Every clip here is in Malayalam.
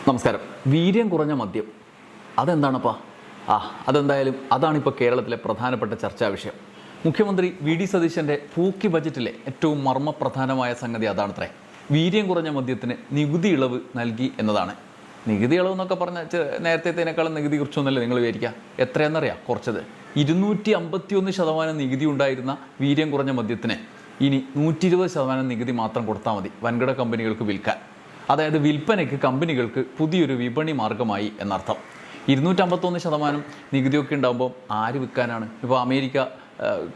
നമസ്കാരം. വീര്യം കുറഞ്ഞ മദ്യം അതെന്താണപ്പാ? അതെന്തായാലും അതാണിപ്പോൾ കേരളത്തിലെ പ്രധാനപ്പെട്ട ചർച്ചാ വിഷയം. മുഖ്യമന്ത്രി വി ഡി സതീശൻ്റെ പൂക്കി ബജറ്റിലെ ഏറ്റവും മർമ്മപ്രധാനമായ സംഗതി അതാണത്രേ. വീര്യം കുറഞ്ഞ മദ്യത്തിന് നികുതി ഇളവ് നൽകി എന്നതാണ്. നികുതി ഇളവ് എന്നൊക്കെ പറഞ്ഞാൽ നേരത്തേനേക്കാളും നികുതി കുറിച്ചൊന്നുമല്ല നിങ്ങൾ വിചാരിക്കുക. എത്രയെന്നറിയാം കുറച്ചത്? 251% നികുതി ഉണ്ടായിരുന്ന വീര്യം കുറഞ്ഞ മദ്യത്തിന് ഇനി 120% നികുതി മാത്രം കൊടുത്താൽ മതി വൻകിട കമ്പനികൾക്ക് വിൽക്കാൻ. അതായത് വിൽപ്പനയ്ക്ക് കമ്പനികൾക്ക് പുതിയൊരു വിപണി മാർഗമായി എന്നർത്ഥം. 251% നികുതിയൊക്കെ ഉണ്ടാകുമ്പോൾ ആര് വിൽക്കാനാണ്? ഇപ്പോൾ അമേരിക്ക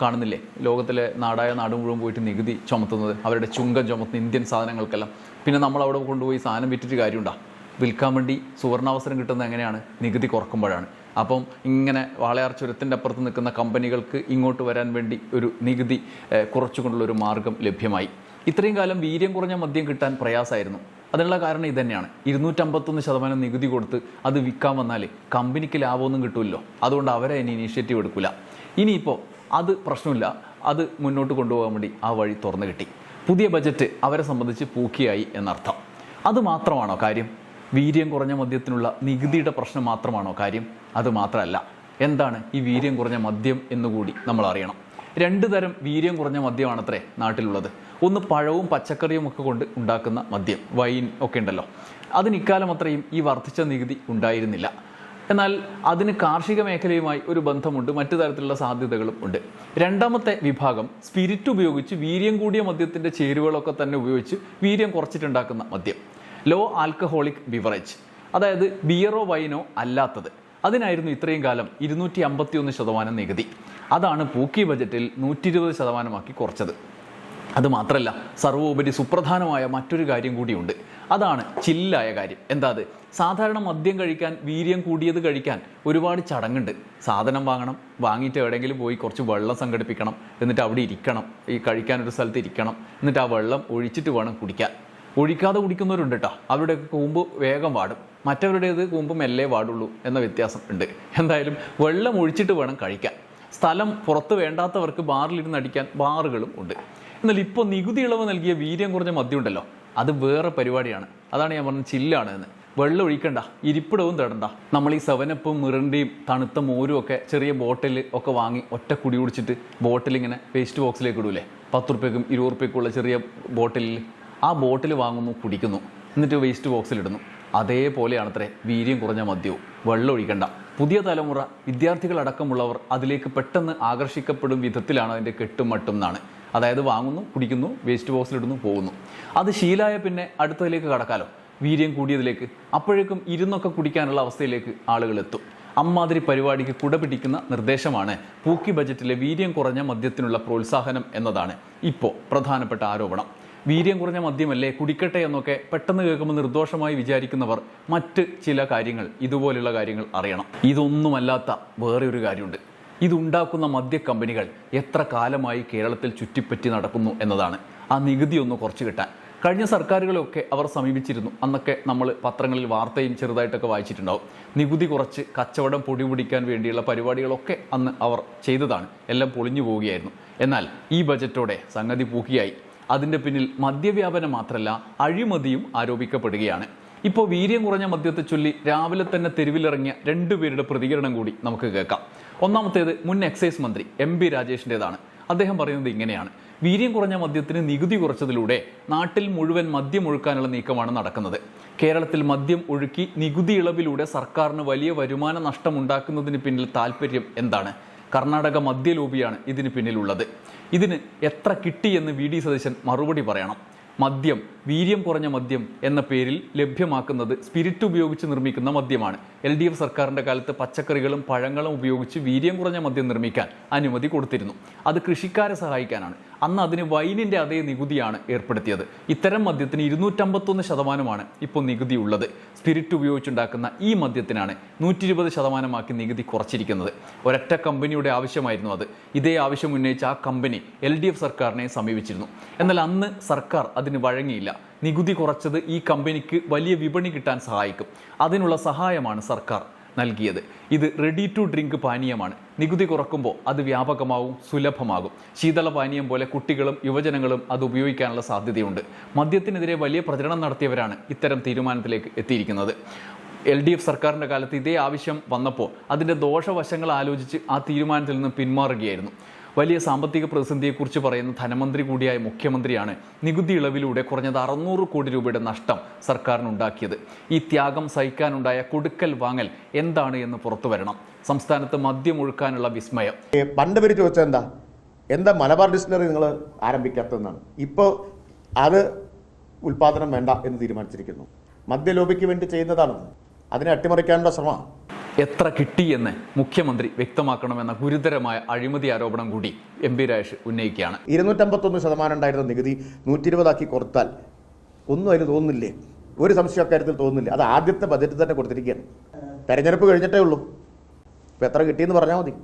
കാണുന്നില്ലേ, ലോകത്തിലെ നാടായ നാട് മുഴുവൻ പോയിട്ട് നികുതി ചുമത്തുന്നത്, അവരുടെ ചുങ്കം ചുമത്തുന്ന ഇന്ത്യൻ സാധനങ്ങൾക്കെല്ലാം. പിന്നെ നമ്മൾ അവിടെ കൊണ്ടുപോയി സാധനം വിറ്റിട്ട് കാര്യമുണ്ടോ? വിൽക്കാൻ വേണ്ടി സുവർണാവസരം കിട്ടുന്നത് എങ്ങനെയാണ്? നികുതി കുറക്കുമ്പോഴാണ്. അപ്പം ഇങ്ങനെ വാളയാർ ചുരത്തിൻ്റെ അപ്പുറത്ത് നിൽക്കുന്ന കമ്പനികൾക്ക് ഇങ്ങോട്ട് വരാൻ വേണ്ടി ഒരു നികുതി കുറച്ചുകൊണ്ടുള്ളൊരു മാർഗം ലഭ്യമായി. ഇത്രയും കാലം വീര്യം കുറഞ്ഞ മദ്യം കിട്ടാൻ പ്രയാസമായിരുന്നു. അതിനുള്ള കാരണം ഇതുതന്നെയാണ്. 251% നികുതി കൊടുത്ത് അത് വിൽക്കാൻ വന്നാൽ കമ്പനിക്ക് ലാഭമൊന്നും കിട്ടുമല്ലോ. അതുകൊണ്ട് അവരെ ഇനി ഇനീഷ്യേറ്റീവ് എടുക്കില്ല. ഇനിയിപ്പോൾ അത് പ്രശ്നമില്ല, അത് മുന്നോട്ട് കൊണ്ടുപോകാൻ വേണ്ടി ആ വഴി തുറന്നു കിട്ടി. പുതിയ ബജറ്റ് അവരെ സംബന്ധിച്ച് പൂക്കിയായി എന്നർത്ഥം. അത് മാത്രമാണോ കാര്യം? വീര്യം കുറഞ്ഞ മദ്യത്തിനുള്ള നികുതിയുടെ പ്രശ്നം മാത്രമാണോ കാര്യം? അത് മാത്രമല്ല. എന്താണ് ഈ വീര്യം കുറഞ്ഞ മദ്യം എന്നുകൂടി നമ്മൾ അറിയണം. 2 തരം വീര്യം കുറഞ്ഞ മദ്യമാണത്രേ നാട്ടിലുള്ളത്. ഒന്ന് പഴവും പച്ചക്കറിയും ഒക്കെ കൊണ്ട് ഉണ്ടാക്കുന്ന മദ്യം, വൈൻ ഒക്കെ ഉണ്ടല്ലോ. അതിന് ഇക്കാലം അത്രയും ഈ വർദ്ധിച്ച നികുതി ഉണ്ടായിരുന്നില്ല. എന്നാൽ അതിന് കാർഷിക മേഖലയുമായി ഒരു ബന്ധമുണ്ട്, മറ്റു തരത്തിലുള്ള സാധ്യതകളും ഉണ്ട്. രണ്ടാമത്തെ വിഭാഗം സ്പിരിറ്റ് ഉപയോഗിച്ച് വീര്യം കൂടിയ മദ്യത്തിൻ്റെ ചേരുവകളൊക്കെ തന്നെ ഉപയോഗിച്ച് വീര്യം കുറച്ചിട്ടുണ്ടാക്കുന്ന മദ്യം, ലോ ആൽക്കഹോളിക് ബിവറേജ്, അതായത് ബിയറോ വൈനോ അല്ലാത്തത്. അതിനായിരുന്നു ഇത്രയും കാലം 251% നികുതി. അതാണ് പൂക്കി ബജറ്റിൽ 120% കുറച്ചത്. അതുമാത്രമല്ല, സർവോപരി സുപ്രധാനമായ മറ്റൊരു കാര്യം കൂടിയുണ്ട്. അതാണ് ചില്ലായ കാര്യം. എന്താ അത്? സാധാരണ മദ്യം കഴിക്കാൻ, വീര്യം കൂടിയത് കഴിക്കാൻ ഒരുപാട് ചടങ്ങുണ്ട്. സാധനം വാങ്ങണം, വാങ്ങിയിട്ട് എവിടെയെങ്കിലും പോയി കുറച്ച് വെള്ളം സംഘടിപ്പിക്കണം, എന്നിട്ട് അവിടെ ഇരിക്കണം, ഈ കഴിക്കാനൊരു സ്ഥലത്ത് ഇരിക്കണം, എന്നിട്ട് ആ വെള്ളം ഒഴിച്ചിട്ട് വേണം കുടിക്കാൻ. ഒഴിക്കാതെ കുടിക്കുന്നവരുണ്ട് കേട്ടോ. അവരുടെയൊക്കെ കൂമ്പ് വേഗം വാടും, മറ്റവരുടേത് കൂമ്പ് മെല്ലെ വാടുള്ളൂ എന്ന വ്യത്യാസം ഉണ്ട്. എന്തായാലും വെള്ളം ഒഴിച്ചിട്ട് വേണം കഴിക്കാൻ. സ്ഥലം പുറത്ത് വേണ്ടാത്തവർക്ക് ബാറിലിരുന്ന് അടിക്കാൻ ബാറുകളും ഉണ്ട്. എന്നാൽ ഇപ്പോൾ നികുതി ഇളവ് നൽകിയ വീര്യം കുറഞ്ഞ മദ്യം ഉണ്ടല്ലോ, അത് വേറെ പരിപാടിയാണ്. അതാണ് ഞാൻ പറഞ്ഞത് ചില്ലാണ് എന്ന്. വെള്ളം ഒഴിക്കണ്ട, ഇരിപ്പിടവും തേടണ്ട. നമ്മൾ ഈ 7-അപ്പും മിറിൻ്റെയും തണുത്ത മോരും ഒക്കെ ചെറിയ ബോട്ടിൽ ഒക്കെ വാങ്ങി ഒറ്റ കുടി കുടിച്ചിട്ട് ബോട്ടിൽ ഇങ്ങനെ വേസ്റ്റ് ബോക്സിലേക്ക് ഇടൂലേ, 10 റുപ്യക്കും 20 റുപ്യക്കുള്ള ചെറിയ ബോട്ടിലിൽ. ആ ബോട്ടിൽ വാങ്ങുന്നു, കുടിക്കുന്നു, എന്നിട്ട് വേസ്റ്റ് ബോക്സിലിടുന്നു. അതേപോലെയാണത്രേ വീര്യം കുറഞ്ഞ മദ്യവും. വെള്ളം ഒഴിക്കണ്ട. പുതിയ തലമുറ, വിദ്യാർത്ഥികളടക്കമുള്ളവർ അതിലേക്ക് പെട്ടെന്ന് ആകർഷിക്കപ്പെടും വിധത്തിലാണ് അതിൻ്റെ കെട്ടും മട്ടും എന്നാണ്. അതായത് വാങ്ങുന്നു, കുടിക്കുന്നു, വേസ്റ്റ് ബോക്സിലിടുന്നു, പോകുന്നു. അത് ശീലമായ പിന്നെ അടുത്തതിലേക്ക് കടക്കാലോ, വീര്യം കൂടിയതിലേക്ക്. അപ്പോഴേക്കും ഇരുന്നൊക്കെ കുടിക്കാനുള്ള അവസ്ഥയിലേക്ക് ആളുകൾ എത്തും. അമ്മാതിരി പരിപാടിക്ക് കുട പിടിക്കുന്ന നിർദ്ദേശമാണ് പൂക്കി ബജറ്റിലെ വീര്യം കുറഞ്ഞ മദ്യത്തിനുള്ള പ്രോത്സാഹനം എന്നതാണ് ഇപ്പോൾ പ്രധാനപ്പെട്ട ആരോപണം. വീര്യം കുറഞ്ഞ മദ്യമല്ലേ, കുടിക്കട്ടെ എന്നൊക്കെ പെട്ടെന്ന് കേൾക്കുമ്പോൾ നിർദോഷമായി വിചാരിക്കുന്നവർ മറ്റ് ചില കാര്യങ്ങൾ, ഇതുപോലുള്ള കാര്യങ്ങൾ അറിയണം. ഇതൊന്നുമല്ലാത്ത വേറെ ഒരു കാര്യമുണ്ട്. ഇതുണ്ടാക്കുന്ന മദ്യ കമ്പനികൾ എത്ര കാലമായി കേരളത്തിൽ ചുറ്റിപ്പറ്റി നടക്കുന്നു എന്നതാണ്. ആ നികുതി ഒന്ന് കുറച്ച് കിട്ടാൻ കഴിഞ്ഞ സർക്കാരുകളെയൊക്കെ അവർ സമീപിച്ചിരുന്നു. അന്നൊക്കെ നമ്മൾ പത്രങ്ങളിൽ വാർത്തയും ചെറുതായിട്ടൊക്കെ വായിച്ചിട്ടുണ്ടാവും. നികുതി കുറച്ച് കച്ചവടം പൊടി പിടിക്കാൻ വേണ്ടിയുള്ള പരിപാടികളൊക്കെ അന്ന് അവർ ചെയ്തതാണ്. എല്ലാം പൊളിഞ്ഞു പോവുകയായിരുന്നു. എന്നാൽ ഈ ബജറ്റോടെ സംഗതി പൂക്കിയായി. അതിൻ്റെ പിന്നിൽ മദ്യവ്യാപനം മാത്രമല്ല, അഴിമതിയും ആരോപിക്കപ്പെടുകയാണ്. ഇപ്പോൾ വീര്യം കുറഞ്ഞ മദ്യത്തെ ചൊല്ലി രാവിലെ തന്നെ തെരുവിലിറങ്ങിയ 2 പേരുടെ പ്രതികരണം കൂടി നമുക്ക് കേൾക്കാം. ഒന്നാമത്തേത് മുൻ എക്സൈസ് മന്ത്രി MP രാജേഷിൻ്റെതാണ്. അദ്ദേഹം പറയുന്നത് ഇങ്ങനെയാണ്: വീര്യം കുറഞ്ഞ മദ്യത്തിന് നികുതി കുറച്ചതിലൂടെ നാട്ടിൽ മുഴുവൻ മദ്യം ഒഴുക്കാനുള്ള നീക്കമാണ് നടക്കുന്നത്. കേരളത്തിൽ മദ്യം ഒഴുക്കി നികുതി ഇളവിലൂടെ സർക്കാരിന് വലിയ വരുമാന നഷ്ടമുണ്ടാക്കുന്നതിന് പിന്നിൽ താല്പര്യം എന്താണ്? കർണാടക മദ്യ ലോബിയാണ് ഇതിന് പിന്നിലുള്ളത്. ഇതിന് എത്ര കിട്ടിയെന്ന് വി ഡി സതീശൻ മറുപടി പറയണം. മദ്യം, വീര്യം കുറഞ്ഞ മദ്യം എന്ന പേരിൽ ലഭ്യമാക്കുന്നത് സ്പിരിറ്റ് ഉപയോഗിച്ച് നിർമ്മിക്കുന്ന മദ്യമാണ്. LDF സർക്കാരിൻ്റെ കാലത്ത് പച്ചക്കറികളും പഴങ്ങളും ഉപയോഗിച്ച് വീര്യം കുറഞ്ഞ മദ്യം നിർമ്മിക്കാൻ അനുമതി കൊടുത്തിരുന്നു. അത് കൃഷിക്കാരെ സഹായിക്കാനാണ്. അന്ന് അതിന് വൈനിൻ്റെ അതേ നികുതിയാണ് ഏർപ്പെടുത്തിയത്. ഇത്തരം മദ്യത്തിന് 251% ഇപ്പോൾ നികുതി ഉള്ളത്. സ്പിരിറ്റ് ഉപയോഗിച്ചുണ്ടാക്കുന്ന ഈ മദ്യത്തിനാണ് 120% നികുതി കുറച്ചിരിക്കുന്നത്. ഒരൊറ്റ കമ്പനിയുടെ ആവശ്യമായിരുന്നു അത്. ഇതേ ആവശ്യം ഉന്നയിച്ച ആ കമ്പനി LDF സർക്കാരിനെ സമീപിച്ചിരുന്നു. എന്നാൽ അന്ന് സർക്കാർ അതിന് വഴങ്ങിയില്ല. നികുതി കുറച്ചത് ഈ കമ്പനിക്ക് വലിയ വിപണി കിട്ടാൻ സഹായിക്കും. അതിനുള്ള സഹായമാണ് സർക്കാർ നൽകിയത്. ഇത് റെഡി ടു ഡ്രിങ്ക് പാനീയമാണ്. നികുതി കുറക്കുമ്പോൾ അത് വ്യാപകമാവും, സുലഭമാകും. ശീതള പാനീയം പോലെ കുട്ടികളും യുവജനങ്ങളും അത് ഉപയോഗിക്കാനുള്ള സാധ്യതയുണ്ട്. മദ്യത്തിനെതിരെ വലിയ പ്രചരണം നടത്തിയവരാണ് ഇത്തരം തീരുമാനത്തിലേക്ക് എത്തിയിരിക്കുന്നത്. LDF സർക്കാരിൻ്റെ കാലത്ത് ഇതേ ആവശ്യം വന്നപ്പോൾ അതിൻ്റെ ദോഷവശങ്ങൾ ആലോചിച്ച് ആ തീരുമാനത്തിൽ നിന്ന് പിന്മാറുകയായിരുന്നു. വലിയ സാമ്പത്തിക പ്രതിസന്ധിയെക്കുറിച്ച് പറയുന്ന ധനമന്ത്രി കൂടിയായ മുഖ്യമന്ത്രിയാണ് നികുതി ഇളവിലൂടെ കുറഞ്ഞത് 600 കോടി രൂപയുടെ നഷ്ടം സർക്കാരിനുണ്ടാക്കിയത്. ഈ ത്യാഗം സഹിക്കാനുണ്ടായ കൊടുക്കൽ വാങ്ങൽ എന്താണ് എന്ന് പുറത്തു വരണം. സംസ്ഥാനത്ത് മദ്യം ഒഴുക്കാനുള്ള വിസ്മയം. പണ്ട് പേര് ചോദിച്ചത് എന്താ മലബാർ ഡിസ്റ്റിലറി നിങ്ങൾ ആരംഭിക്കാത്തതെന്നാണ്. ഇപ്പോൾ അത് ഉൽപ്പാദനം വേണ്ട എന്ന് തീരുമാനിച്ചിരിക്കുന്നു. മദ്യലോബിക്ക് വേണ്ടി ചെയ്യുന്നതാണ്. അതിനെ അട്ടിമറിക്കാനുള്ള ശ്രമമാണ്. എത്ര കിട്ടിയെന്ന് മുഖ്യമന്ത്രി വ്യക്തമാക്കണമെന്ന ഗുരുതരമായ അഴിമതി ആരോപണം കൂടി MP രാജേഷ് ഉന്നയിക്കുകയാണ്. 251% ഉണ്ടായിരുന്ന നികുതി 120 കൊടുത്താൽ ഒന്നും അതിന് തോന്നുന്നില്ലേ? ഒരു സംശയ കാര്യത്തിൽ തോന്നുന്നില്ല. അത് ആദ്യത്തെ ബജറ്റിൽ തന്നെ കൊടുത്തിരിക്കുകയാണ്. തെരഞ്ഞെടുപ്പ് കഴിഞ്ഞിട്ടേ ഉള്ളൂ. ഇപ്പം എത്ര കിട്ടിയെന്ന് പറഞ്ഞാൽ മതി.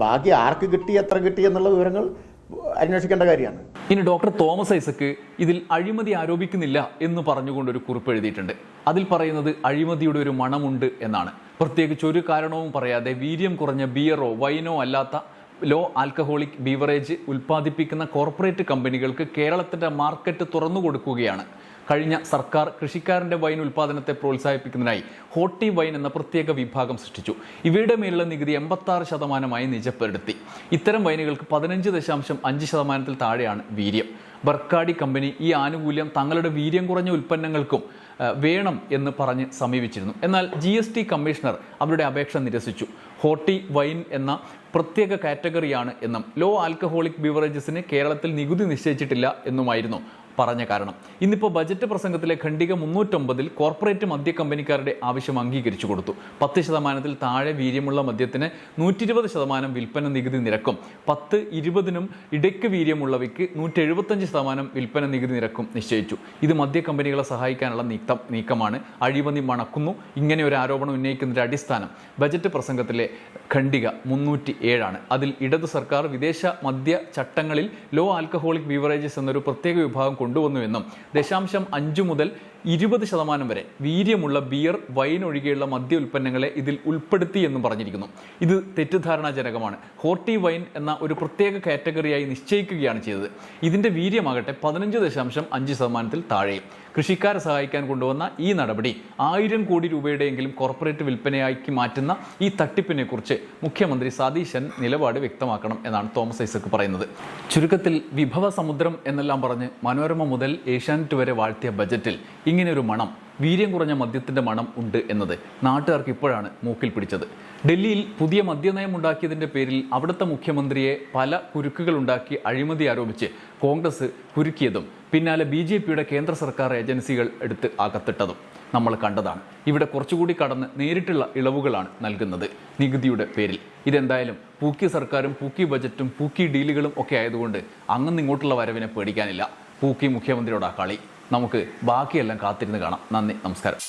ബാക്കി ആർക്ക് കിട്ടി, എത്ര കിട്ടി എന്നുള്ള വിവരങ്ങൾ അന്വേഷിക്കേണ്ട കാര്യമാണ്. ഇനി ഡോക്ടർ തോമസ് ഐസക്ക് ഇതിൽ അഴിമതി ആരോപിക്കുന്നില്ല എന്ന് പറഞ്ഞുകൊണ്ടൊരു കുറിപ്പ് എഴുതിയിട്ടുണ്ട്. അതിൽ പറയുന്നത് അഴിമതിയുടെ ഒരു മണമുണ്ട് എന്നാണ്. പ്രത്യേകിച്ച് ഒരു കാരണവും പറയാതെ വീര്യം കുറഞ്ഞ ബിയറോ വൈനോ അല്ലാത്ത ലോ ആൽക്കഹോളിക് ബീവറേജ് ഉൽപ്പാദിപ്പിക്കുന്ന കോർപ്പറേറ്റ് കമ്പനികൾക്ക് കേരളത്തിൻ്റെ മാർക്കറ്റ് തുറന്നു കൊടുക്കുകയാണ്. കഴിഞ്ഞ സർക്കാർ കൃഷിക്കാരൻ്റെ വൈൻ ഉൽപ്പാദനത്തെ പ്രോത്സാഹിപ്പിക്കുന്നതിനായി ഹോട്ടി വൈൻ എന്ന പ്രത്യേക വിഭാഗം സൃഷ്ടിച്ചു. ഇവയുടെ മേലുള്ള നികുതി 86% നിജപ്പെടുത്തി. ഇത്തരം വൈനുകൾക്ക് 15.5% താഴെയാണ് വീര്യം. ബർക്കാഡി കമ്പനി ഈ ആനുകൂല്യം തങ്ങളുടെ വീര്യം കുറഞ്ഞ ഉൽപ്പന്നങ്ങൾക്കും വേണം എന്ന് പറഞ്ഞ് സമീപിച്ചിരുന്നു. എന്നാൽ GST കമ്മീഷണർ അവരുടെ അപേക്ഷ നിരസിച്ചു. ഹോട്ടി വൈൻ എന്ന പ്രത്യേക കാറ്റഗറിയാണ് എന്നും ലോ ആൽക്കഹോളിക് ബീവറേജസിന് കേരളത്തിൽ നികുതി നിശ്ചയിച്ചിട്ടില്ല എന്നുമായിരുന്നു പറഞ്ഞ കാരണം. ഇന്നിപ്പോൾ ബജറ്റ് പ്രസംഗത്തിലെ ഖണ്ഡിക 309 കോർപ്പറേറ്റ് മദ്യ കമ്പനിക്കാരുടെ ആവശ്യം അംഗീകരിച്ചു കൊടുത്തു. 10% താഴെ വീര്യമുള്ള മദ്യത്തിന് 120% വിൽപ്പന നികുതി നിരക്കും 10-20 ഇടയ്ക്ക് വീര്യമുള്ളവയ്ക്ക് 175% വിൽപ്പന നികുതി നിരക്കും നിശ്ചയിച്ചു. ഇത് മദ്യ കമ്പനികളെ സഹായിക്കാനുള്ള നീക്കമാണ്. അഴിമതി മണക്കുന്നു. ഇങ്ങനെ ഒരു ആരോപണം ഉന്നയിക്കുന്നതിന്റെ അടിസ്ഥാനം ബജറ്റ് പ്രസംഗത്തിലെ ഖണ്ഡിക 307 അതിൽ ഇടതു സർക്കാർ വിദേശ മദ്യ ചട്ടങ്ങളിൽ ലോ ആൽക്കഹോളിക് ബീവറേജസ് എന്നൊരു പ്രത്യേക വിഭാഗം കൊണ്ടുവന്നുവെന്നും 0.5 മുതൽ 20% വരെ വീര്യമുള്ള ബിയർ, വൈൻ ഒഴികെയുള്ള മദ്യ ഉൽപ്പന്നങ്ങളെ ഇതിൽ ഉൾപ്പെടുത്തി എന്നും പറഞ്ഞിരിക്കുന്നു. ഇത് തെറ്റിദ്ധാരണാജനകമാണ്. ഹോട്ടി വൈൻ എന്ന ഒരു പ്രത്യേക കാറ്റഗറിയായി നിശ്ചയിക്കുകയാണ് ചെയ്തത്. ഇതിന്റെ വീര്യമാകട്ടെ 15.5% താഴെയും. കൃഷിക്കാരെ സഹായിക്കാൻ കൊണ്ടുവന്ന ഈ നടപടി 1000 കോടി രൂപയുടെയെങ്കിലും കോർപ്പറേറ്റ് വിൽപ്പനയാക്കി മാറ്റുന്ന ഈ തട്ടിപ്പിനെ കുറിച്ച് മുഖ്യമന്ത്രി സതീശൻ നിലപാട് വ്യക്തമാക്കണം എന്നാണ് തോമസ് ഐസക്ക് പറയുന്നത്. ചുരുക്കത്തിൽ വിഭവ സമുദ്രം എന്നെല്ലാം പറഞ്ഞ് മനോരമ മുതൽ ഏഷ്യാനെറ്റ് വരെ വാഴ്ത്തിയ ബജറ്റിൽ ഇങ്ങനെയൊരു മണം, വീര്യം കുറഞ്ഞ മദ്യത്തിൻ്റെ മണം ഉണ്ട് എന്നത് നാട്ടുകാർക്ക് ഇപ്പോഴാണ് മൂക്കിൽ പിടിച്ചത്. ഡൽഹിയിൽ പുതിയ മദ്യനയം ഉണ്ടാക്കിയതിൻ്റെ പേരിൽ അവിടുത്തെ മുഖ്യമന്ത്രിയെ പല കുരുക്കുകളുണ്ടാക്കി അഴിമതി ആരോപിച്ച് കോൺഗ്രസ് കുരുക്കിയതും പിന്നാലെ BJPയുടെ കേന്ദ്ര സർക്കാർ ഏജൻസികൾ എടുത്ത് അകത്തിട്ടതും നമ്മൾ കണ്ടതാണ്. ഇവിടെ കുറച്ചുകൂടി കടന്ന് നേരിട്ടുള്ള ഇളവുകളാണ് നൽകുന്നത് നികുതിയുടെ പേരിൽ. ഇതെന്തായാലും പൂക്കി സർക്കാരും പൂക്കി ബജറ്റും പൂക്കി ഡീലുകളും ഒക്കെ ആയതുകൊണ്ട് അങ്ങന്നിങ്ങോട്ടുള്ള വരവിനെ പേടിക്കാനില്ല. പൂക്കി മുഖ്യമന്ത്രിയോടാ കളി. നമുക്ക് ബാക്കിയെല്ലാം കാത്തിരുന്ന് കാണാം. നന്ദി, നമസ്കാരം.